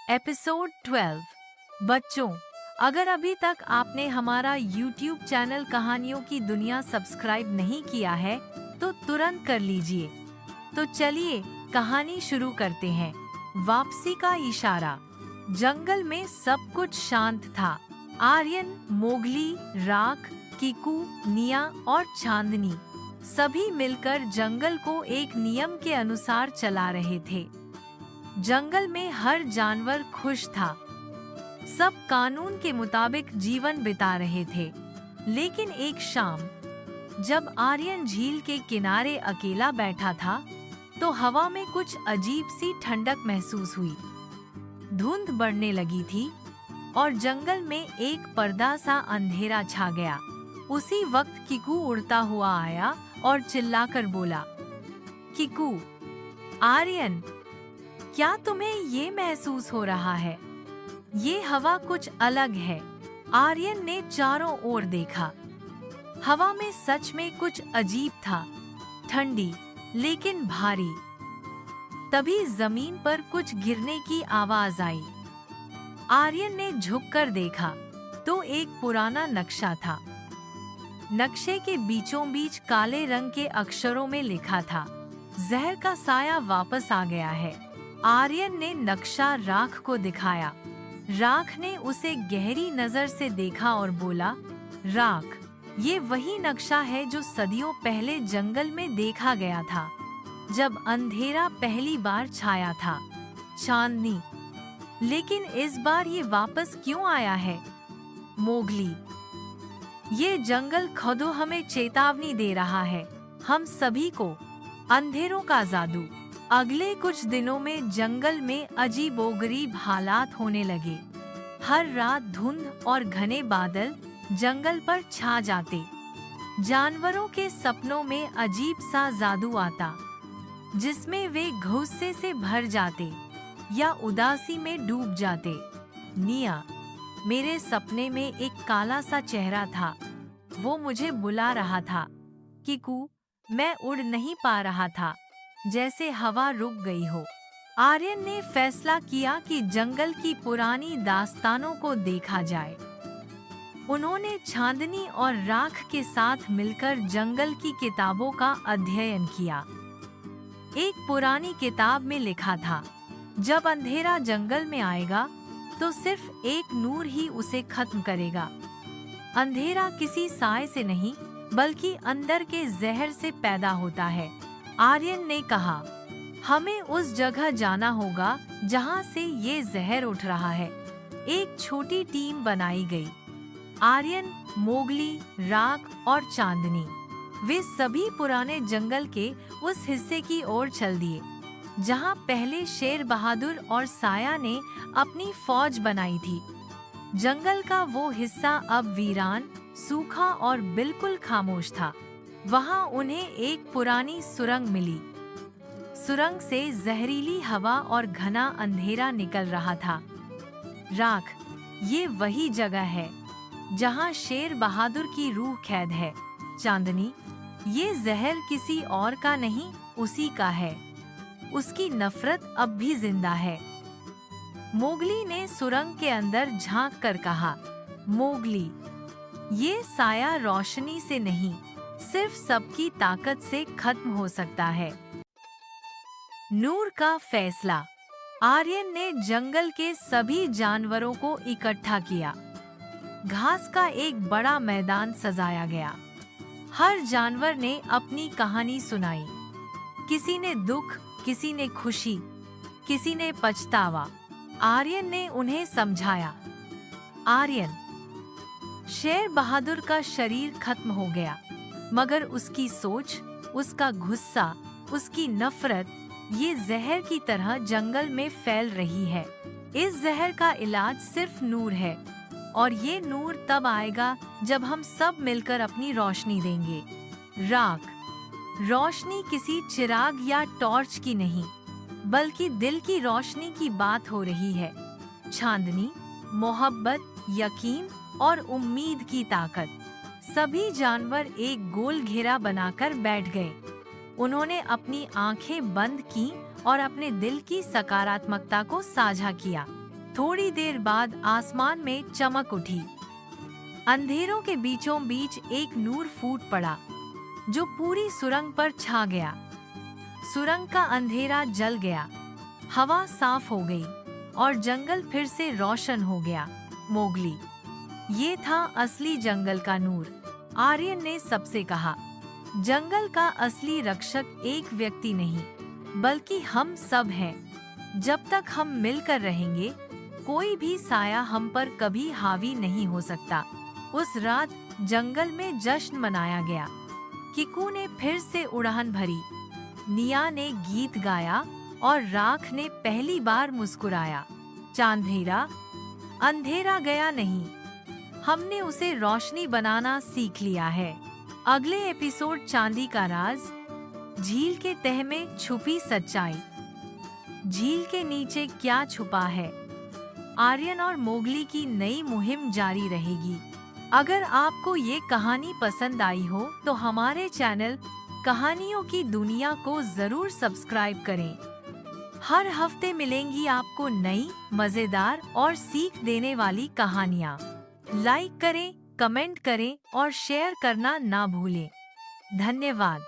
Episode 12। बच्चों, अगर अभी तक आपने हमारा YouTube चैनल कहानियों की दुनिया सब्सक्राइब नहीं किया है तो तुरंत कर लीजिए। तो चलिए कहानी शुरू करते हैं। वापसी का इशारा। जंगल में सब कुछ शांत था। आर्यन, मोगली, राख, कीकू, निया और चांदनी सभी मिलकर जंगल को एक नियम के अनुसार चला रहे थे। जंगल में हर जानवर खुश था। सब कानून के मुताबिक जीवन बिता रहे थे। लेकिन एक शाम जब आर्यन झील के किनारे अकेला बैठा था तो हवा में कुछ अजीब सी ठंडक महसूस हुई। धुंध बढ़ने लगी थी और जंगल में एक पर्दा सा अंधेरा छा गया। उसी वक्त कीकू उड़ता हुआ आया और चिल्लाकर बोला, कीकू, आर्यन, क्या तुम्हें ये महसूस हो रहा है? ये हवा कुछ अलग है। आर्यन ने चारों ओर देखा। हवा में सच में कुछ अजीब था, ठंडी लेकिन भारी। तभी जमीन पर कुछ गिरने की आवाज आई। आर्यन ने झुककर देखा तो एक पुराना नक्शा था। नक्शे के बीचों बीच काले रंग के अक्षरों में लिखा था, जहर का साया वापस आ गया है। आर्यन ने नक्शा राख को दिखाया। राख ने उसे गहरी नजर से देखा और बोला, राख, ये वही नक्शा है जो सदियों पहले जंगल में देखा गया था, जब अंधेरा पहली बार छाया था। चांदनी, लेकिन इस बार ये वापस क्यों आया है? मोगली, ये जंगल खुद हमें चेतावनी दे रहा है, हम सभी को। अंधेरों का जादू। अगले कुछ दिनों में जंगल में अजीबोगरीब हालात होने लगे। हर रात धुंध और घने बादल जंगल पर छा जाते। जानवरों के सपनों में अजीब सा जादू आता, जिसमें वे गुस्से से भर जाते या उदासी में डूब जाते। निया, मेरे सपने में एक काला सा चेहरा था। वो मुझे बुला रहा था। कीकू, मैं उड़ नहीं पा रहा था, जैसे हवा रुक गई हो। आर्यन ने फैसला किया कि जंगल की पुरानी दास्तानों को देखा जाए। उन्होंने चांदनी और राख के साथ मिलकर जंगल की किताबों का अध्ययन किया। एक पुरानी किताब में लिखा था, जब अंधेरा जंगल में आएगा तो सिर्फ एक नूर ही उसे खत्म करेगा। अंधेरा किसी साए से नहीं, बल्कि अंदर के जहर से पैदा होता है। आर्यन ने कहा, हमें उस जगह जाना होगा जहां से ये जहर उठ रहा है। एक छोटी टीम बनाई गई। आर्यन, मोगली, राख और चांदनी, वे सभी पुराने जंगल के उस हिस्से की ओर चल दिए जहां पहले शेर बहादुर और साया ने अपनी फौज बनाई थी। जंगल का वो हिस्सा अब वीरान, सूखा और बिल्कुल खामोश था। वहां उन्हें एक पुरानी सुरंग मिली। सुरंग से जहरीली हवा और घना अंधेरा निकल रहा था। राख, ये वही जगह है जहां शेर बहादुर की रूह कैद है। चांदनी, ये जहर किसी और का नहीं, उसी का है। उसकी नफरत अब भी जिंदा है। मोगली ने सुरंग के अंदर झांक कर कहा, मोगली, ये साया रोशनी से नहीं, सिर्फ सबकी ताकत से खत्म हो सकता है। नूर का फैसला। आर्यन ने जंगल के सभी जानवरों को इकट्ठा किया। घास का एक बड़ा मैदान सजाया गया। हर जानवर ने अपनी कहानी सुनाई। किसी ने दुख, किसी ने खुशी, किसी ने पछतावा। आर्यन ने उन्हें समझाया, आर्यन, शेर बहादुर का शरीर खत्म हो गया, मगर उसकी सोच, उसका गुस्सा, उसकी नफरत, ये जहर की तरह जंगल में फैल रही है। इस जहर का इलाज सिर्फ नूर है, और ये नूर तब आएगा जब हम सब मिलकर अपनी रोशनी देंगे। राख, रोशनी किसी चिराग या टॉर्च की नहीं, बल्कि दिल की रोशनी की बात हो रही है। चांदनी, मोहब्बत, यकीन और उम्मीद की ताकत। सभी जानवर एक गोल घेरा बनाकर बैठ गए। उन्होंने अपनी आंखें बंद की और अपने दिल की सकारात्मकता को साझा किया। थोड़ी देर बाद आसमान में चमक उठी। अंधेरों के बीचों बीच एक नूर फूट पड़ा जो पूरी सुरंग पर छा गया। सुरंग का अंधेरा जल गया, हवा साफ हो गई और जंगल फिर से रोशन हो गया। मोगली, ये था असली जंगल का नूर, आर्यन ने सबसे कहा। जंगल का असली रक्षक एक व्यक्ति नहीं, बल्कि हम सब हैं। जब तक हम मिलकर रहेंगे, कोई भी साया हम पर कभी हावी नहीं हो सकता। उस रात जंगल में जश्न मनाया गया। किकू ने फिर से उड़ान भरी, निया ने गीत गाया और राख ने पहली बार मुस्कुराया। चांदेरा, अंधेरा गया नहीं, हमने उसे रोशनी बनाना सीख लिया है। अगले एपिसोड चांदी का राज, झील के तह में छुपी सच्चाई। झील के नीचे क्या छुपा है? आर्यन और मोगली की नई मुहिम जारी रहेगी। अगर आपको ये कहानी पसंद आई हो तो हमारे चैनल कहानियों की दुनिया को जरूर सब्सक्राइब करें। हर हफ्ते मिलेंगी आपको नई, मजेदार और सीख देने वाली कहानियाँ। लाइक करें, कमेंट करें और शेयर करना ना भूलें। धन्यवाद।